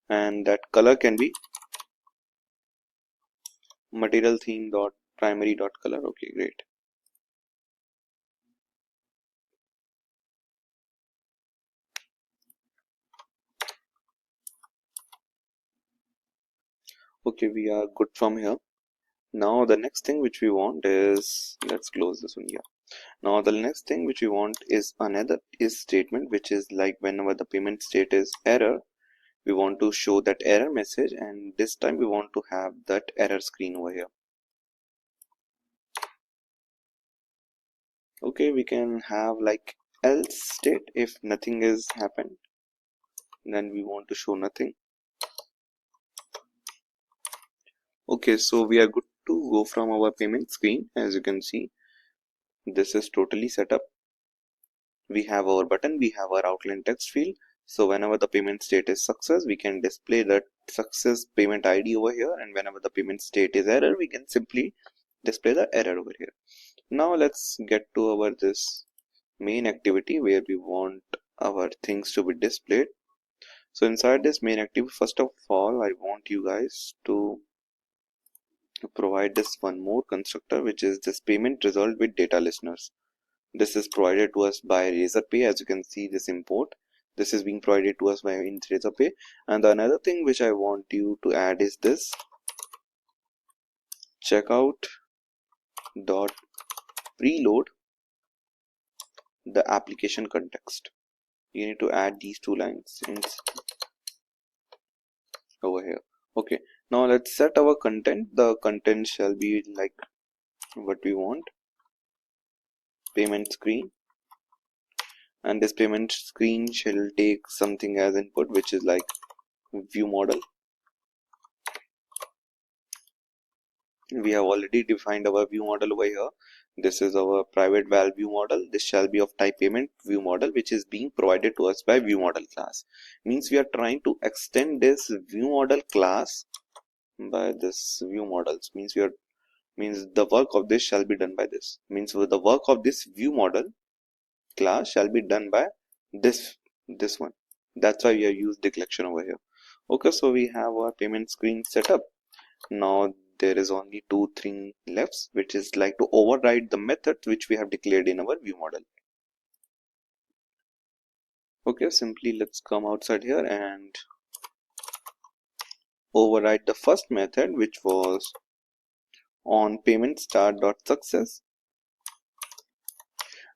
and that color can be material theme dot primary dot color. Okay, great. Okay, we are good from here. Now the next thing which we want is, let's close this one here. Now the next thing which we want is another is statement, which is like whenever the payment state is error, we want to show that error message, and this time we want to have that error screen over here. Okay, we can have like else state. If nothing is happened, then we want to show nothing. Okay, so we are good to go from our payment screen. As you can see, this is totally set up. We have our button, we have our outline text field. So whenever the payment state is success, we can display that success payment ID over here, and whenever the payment state is error, we can simply display the error over here. Now let's get to our this main activity where we want our things to be displayed. So inside this main activity, first of all, I want you guys to provide this one more constructor, which is this payment result with data listeners. This is provided to us by Razorpay. As you can see, this import, this is being provided to us by Razorpay. And the another thing which I want you to add is this checkout dot preload the application context. You need to add these two lines over here. Okay, now let's set our content. The content shall be like what we want, payment screen, and this payment screen shall take something as input, which is like view model. We have already defined our view model over here. This is our private val view model. This shall be of type payment view model, which is being provided to us by view model class. Means we are trying to extend this view model class by this view models. Means the work of this shall be done by this. Means the work of this view model class shall be done by this one. That's why we have used the collection over here. Okay, so we have our payment screen set up. Now there is only two things left, which is like to override the method which we have declared in our view model. Okay, simply let's come outside here and override the first method, which was on payment start dot success.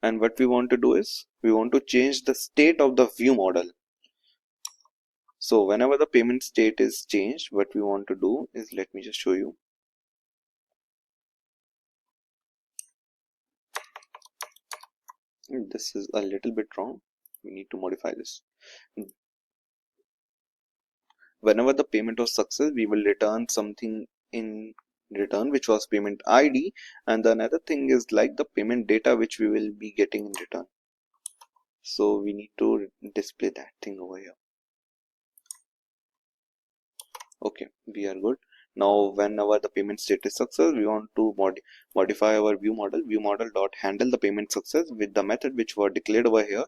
And what we want to do is we want to change the state of the view model. So whenever the payment state is changed, what we want to do is, let me just show you. This is a little bit wrong. We need to modify this. Whenever the payment was success, we will return something in return, which was payment ID, and the another thing is like the payment data which we will be getting in return. So we need to display that thing over here. Okay, we are good. Now whenever the payment state is success, we want to modify our view model dot handle the payment success with the method which were declared over here,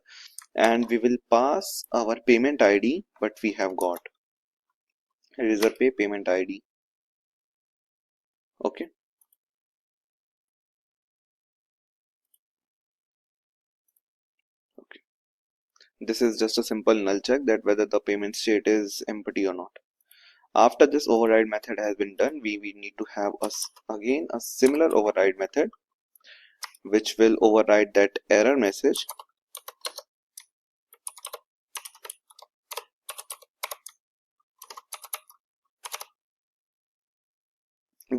and we will pass our payment ID what we have got. Razorpay payment ID. Okay, this is just a simple null check that whether the payment state is empty or not. After this override method has been done, we need to have again a similar override method which will override that error message.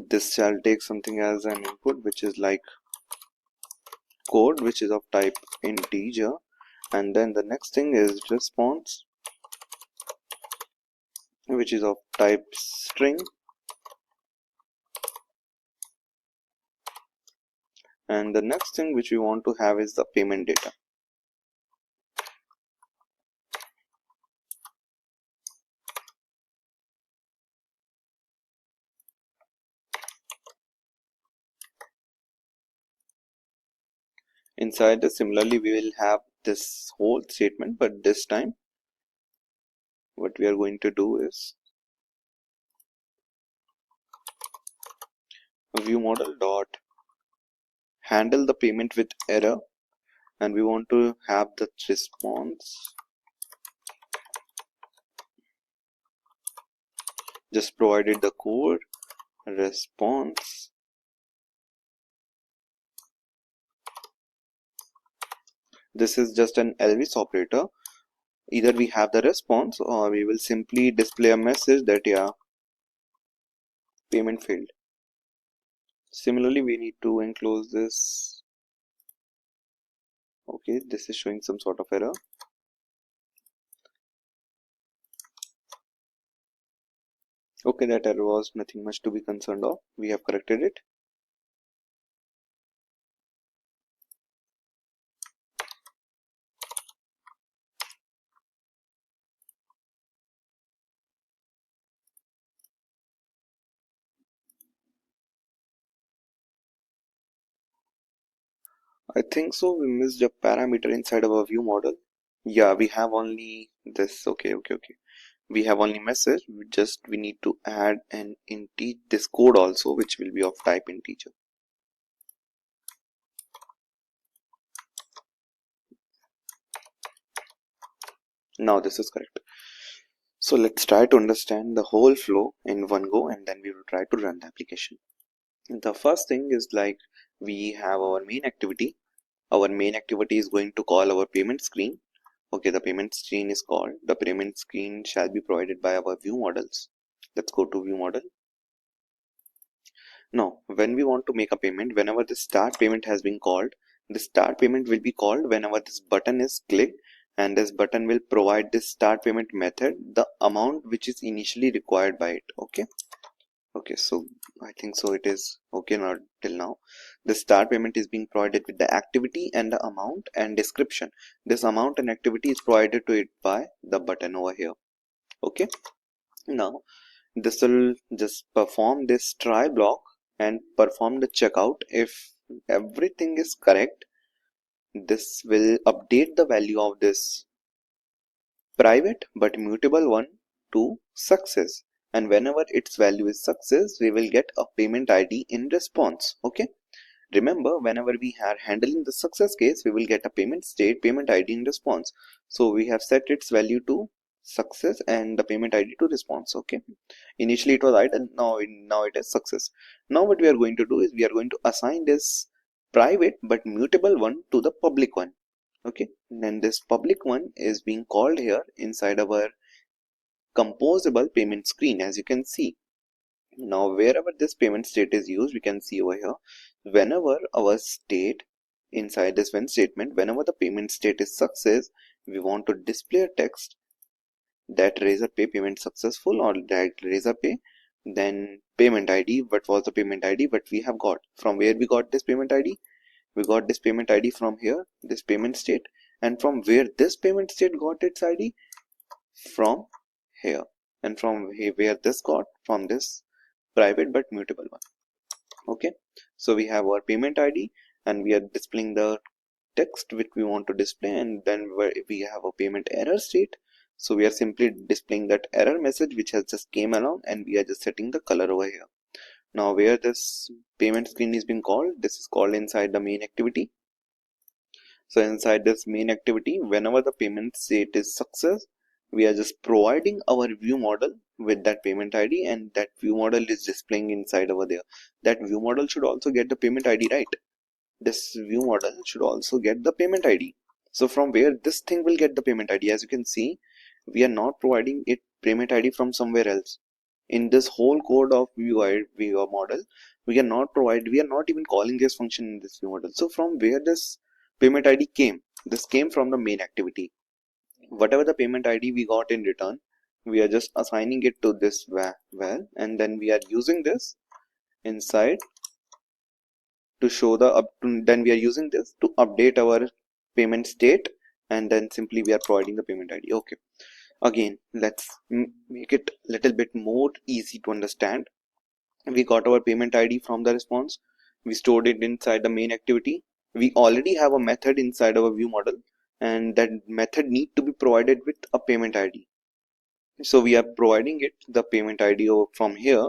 This shall take something as an input, which is like code, which is of type integer, and then the next thing is response, which is of type string, and the next thing which we want to have is the payment data. Inside this, similarly, we will have this whole statement, but this time what we are going to do is view model dot handle the payment with error, and we want to have the response. Just provided the code response. This is just an Elvis operator. Either we have the response or we will simply display a message that payment failed. Similarly, we need to enclose this. Okay, this is showing some sort of error. Okay, that error was nothing much to be concerned of. We have corrected it. I think so. We missed a parameter inside of our view model. Yeah, we have only this. Okay. We have only message. We need to add an integer, this code also, which will be of type integer. Now this is correct. So let's try to understand the whole flow in one go, and then we will try to run the application. The first thing is like we have our main activity. Our main activity is going to call our payment screen. Okay, the payment screen is called. The payment screen shall be provided by our view models. Let's go to view model. Now, when we want to make a payment, whenever the start payment has been called, the start payment will be called whenever this button is clicked, and this button will provide this start payment method the amount which is initially required by it. Okay, so I think so it is okay now till now. The start payment is being provided with the activity and the amount and description. This amount and activity is provided to it by the button over here. Okay, now this will just perform this try block and perform the checkout. If everything is correct, this will update the value of this private but mutable one to success, and whenever its value is success, we will get a payment ID in response. Okay, remember, whenever we are handling the success case, we will get a payment state, payment ID in response. So we have set its value to success and the payment ID to response. Okay, initially it was idle, now it is success. Now what we are going to do is we are going to assign this private but mutable one to the public one. Okay, and this public one is being called here inside our composable payment screen, as you can see. Now wherever this payment state is used, we can see over here, whenever our state inside this when statement, whenever the payment state is success, we want to display a text that Razorpay payment successful, or that Razorpay then payment ID. What was the payment ID? What we have got, from where we got this payment ID? We got this payment ID from here, this payment state. And from where this payment state got its ID? From here. And from here, where this got? From this private but mutable one. Okay, so we have our payment ID and we are displaying the text which we want to display, and then we have a payment error state. So we are simply displaying that error message which has just came along, and we are just setting the color over here. Now where this payment screen is being called, this is called inside the main activity. So inside this main activity, whenever the payment state is success, we are just providing our view model with that payment ID, and that view model is displaying inside over there. That view model should also get the payment ID, right? This view model should also get the payment ID. So from where this thing will get the payment ID, as you can see, we are not providing it payment ID from somewhere else. In this whole code of view model, we are not even calling this function in this view model. So from where this payment ID came, this came from the main activity. Whatever the payment ID we got in return, we are just assigning it to this val, and then we are using this inside to show then we are using this to update our payment state, and then simply we are providing the payment ID. Okay, again let's make it a little bit more easy to understand. We got our payment ID from the response, we stored it inside the main activity, we already have a method inside our view model, and that method need to be provided with a payment ID. So we are providing it the payment ID from here.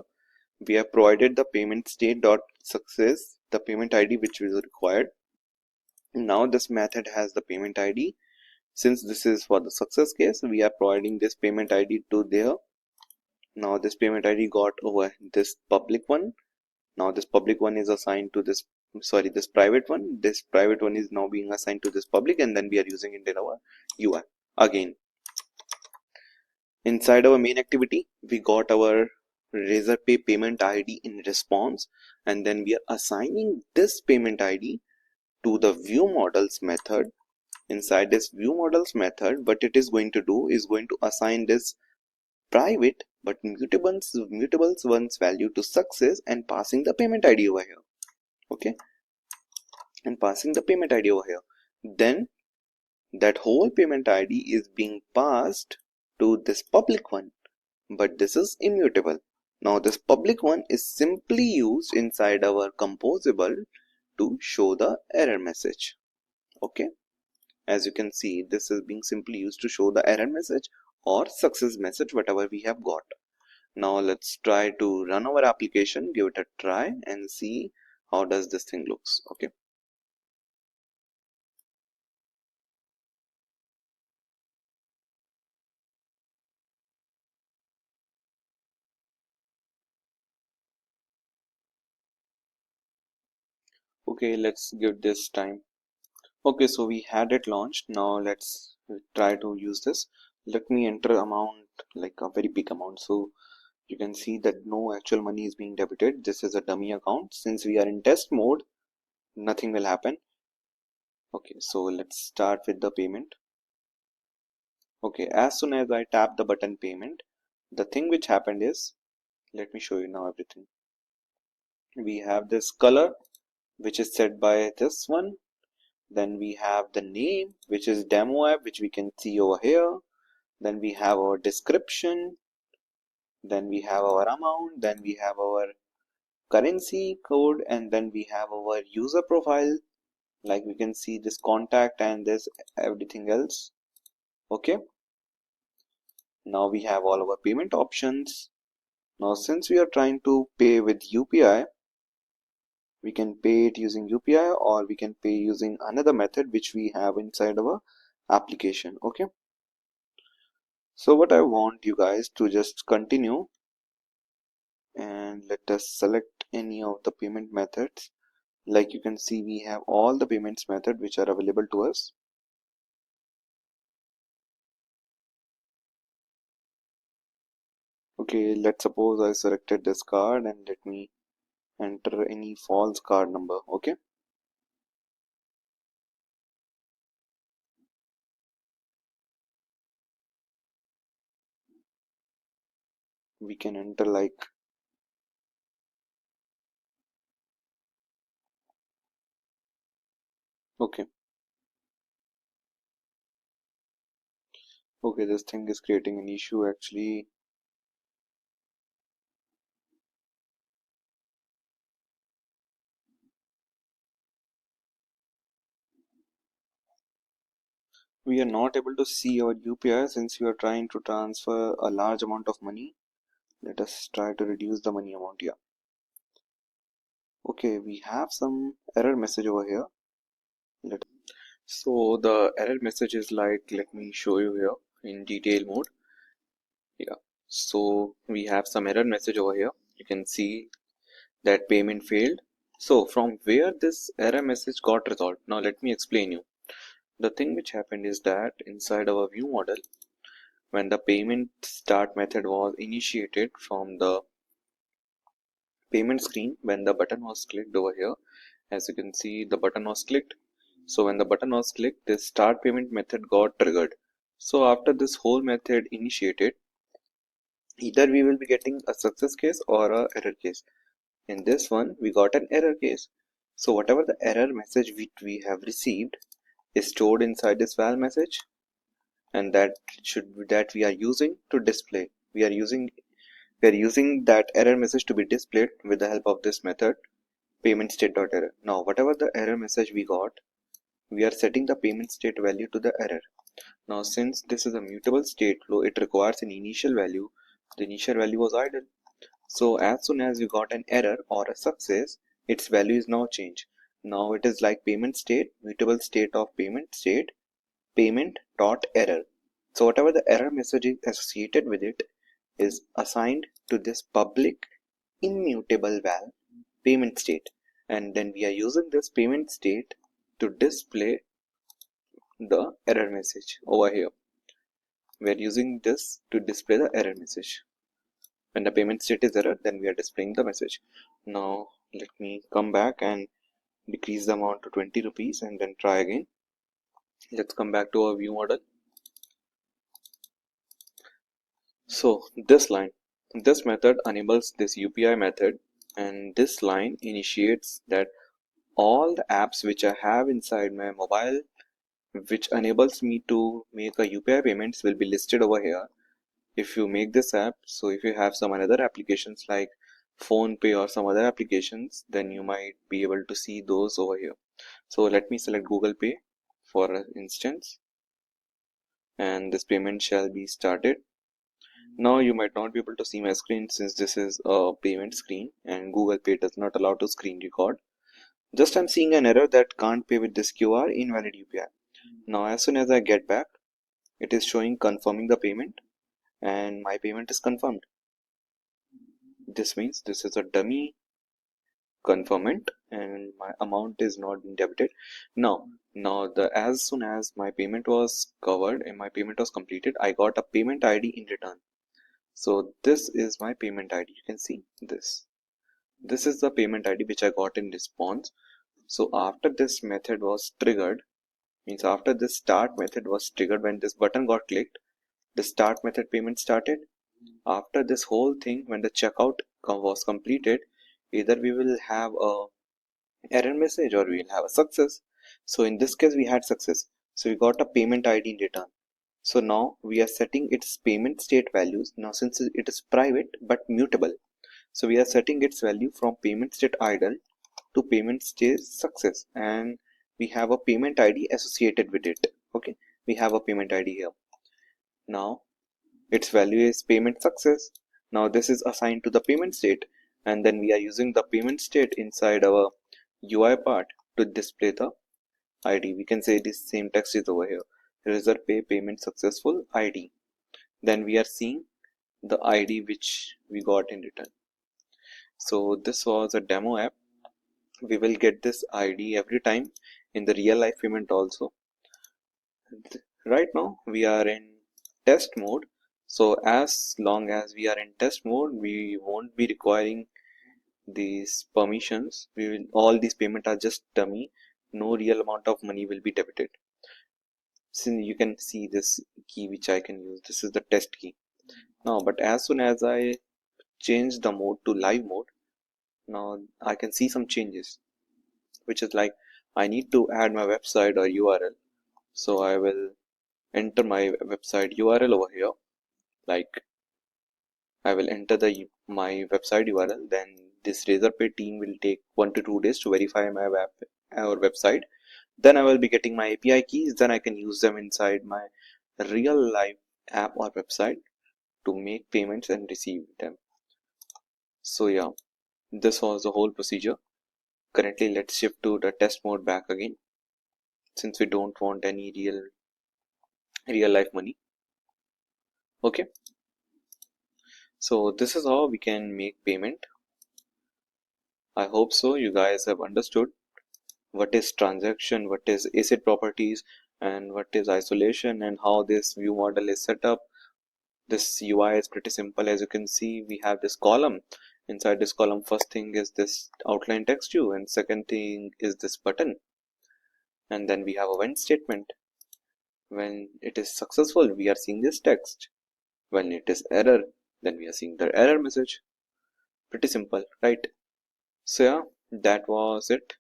We have provided the payment state dot success, the payment ID which is required. Now this method has the payment ID. Since this is for the success case, we are providing this payment ID to there. Now this payment ID got over this public one. Now this public one is assigned to this, sorry, this private one. This private one is now being assigned to this public, and then we are using it in our UI. Again, inside our main activity, we got our Razorpay payment ID in response, and then we are assigning this payment ID to the view models method. Inside this view models method, what it is going to do is going to assign this private but mutables one's value to success and passing the payment ID over here. Okay, and passing the payment ID over here. Then that whole payment ID is being passed to this public one, but this is immutable. Now this public one is simply used inside our composable to show the error message. Okay, as you can see, this is being simply used to show the error message or success message, whatever we have got. Now let's try to run our application, give it a try and see how does this thing looks. Okay, okay, let's give this time. Okay, so we had it launched. Now let's try to use this. Let me enter amount, like a very big amount. So you can see that no actual money is being debited. This is a dummy account. Since we are in test mode, nothing will happen. Okay, so let's start with the payment. Okay, as soon as I tap the button payment, the thing which happened is, let me show you now everything. We have this color which is set by this one. Then we have the name which is demo app, which we can see over here. Then we have our description. Then we have our amount. Then we have our currency code, and then we have our user profile, like we can see this contact and this everything else. Okay, now we have all our payment options. Now since we are trying to pay with UPI, we can pay it using UPI, or we can pay using another method which we have inside our application. Okay, so what I want you guys to just continue and let us select any of the payment methods. Like you can see, we have all the payments method which are available to us. Okay, let's suppose I selected this card and let me enter any false card number. Okay, we can enter like, okay, okay, this thing is creating an issue actually. We are not able to see our UPI since we are trying to transfer a large amount of money. Let us try to reduce the money amount here. Okay, we have some error message over here. So the error message is like, let me show you here in detail mode. Yeah, so we have some error message over here. You can see that payment failed. So from where this error message got resolved, now let me explain you. The thing which happened is that inside our view model, when the payment start method was initiated from the payment screen, when the button was clicked over here, as you can see, the button was clicked. So when the button was clicked, this start payment method got triggered. So after this whole method initiated, either we will be getting a success case or a error case. In this one, we got an error case. So whatever the error message which we have received is stored inside this val message, and that we are using to display. We are using that error message to be displayed with the help of this method. payment state.error. Now whatever the error message we got, we are setting the payment state value to the error. Now since this is a mutable state flow, it requires an initial value. The initial value was idle. So as soon as you got an error or a success, its value is now changed. Now it is like payment state, mutable state of payment state, payment dot error. So whatever the error message is associated with it is assigned to this public immutable val payment state, and then we are using this payment state to display the error message over here. We are using this to display the error message. When the payment state is error, then we are displaying the message. Now let me come back and decrease the amount to 20 rupees and then try again. Let's come back to our view model. So this method enables this UPI method, and this line initiates that all the apps which I have inside my mobile which enables me to make a UPI payments will be listed over here. If you make this app, so if you have some other applications like phone pay or some other applications, then you might be able to see those over here. So let me select Google Pay for instance, and this payment shall be started. Now you might not be able to see my screen since this is a payment screen and Google Pay does not allow to screen record. Just I'm seeing an error that can't pay with this QR, invalid UPI. Now as soon as I get back, it is showing confirming the payment and my payment is confirmed. This means this is a dummy confirmation and my amount is not being debited. Now as soon as my payment was covered and my payment was completed, I got a payment ID in return. So this is my payment ID. You can see this. This is the payment ID which I got in response. So after this method was triggered, means after this start method was triggered, when this button got clicked, the start method payment started. After this whole thing, when the checkout was completed, either we will have a error message or we will have a success. So in this case we had success, so we got a payment ID in return. So now we are setting its payment state values. Now since it is private but mutable, so we are setting its value from payment state idle to payment state success, and we have a payment ID associated with it. Okay, we have a payment ID here. Now its value is payment success. Now this is assigned to the payment state, and then we are using the payment state inside our UI part to display the ID. We can say this same text is over here, Razorpay payment successful ID. Then we are seeing the ID which we got in return. So this was a demo app. We will get this ID every time in the real life payment also. Right now we are in test mode. So as long as we are in test mode, we won't be requiring these permissions. All these payments are just dummy. No real amount of money will be debited. Since you can see this key which I can use, this is the test key. Now, but as soon as I change the mode to live mode, now I can see some changes, which is like I need to add my website or URL. So I will enter my website URL over here. Like I will enter my website URL. Then this Razorpay team will take 1 to 2 days to verify my website. Then I will be getting my API keys. Then I can use them inside my real life app or website to make payments and receive them. So yeah, this was the whole procedure. Currently, let's shift to the test mode back again, since we don't want any real life money. Okay. So this is how we can make payment. I hope so you guys have understood what is transaction, what is ACID properties, and what is isolation, and how this view model is set up. This UI is pretty simple. As you can see, we have this column. Inside this column, first thing is this outline text view, and second thing is this button. And then we have a when statement. When it is successful, we are seeing this text. When it is error, then we are seeing the error message. Pretty simple, right? So yeah, that was it.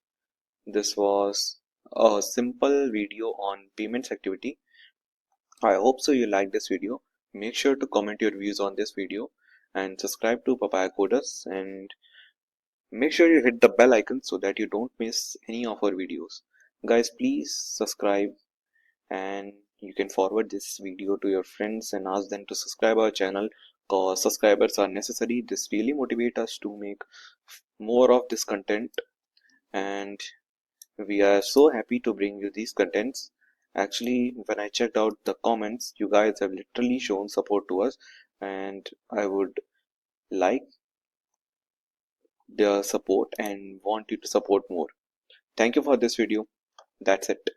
This was a simple video on payments activity. I hope so you like this video. Make sure to comment your views on this video and subscribe to Papaya Coders, and Make sure you hit the bell icon so that you don't miss any of our videos. Guys, please subscribe, and you can forward this video to your friends and ask them to subscribe our channel, cause subscribers are necessary. This really motivates us to make more of this content, and we are so happy to bring you these contents. Actually, when I checked out the comments, you guys have literally shown support to us, and I would like the support and want you to support more. Thank you for this video. That's it.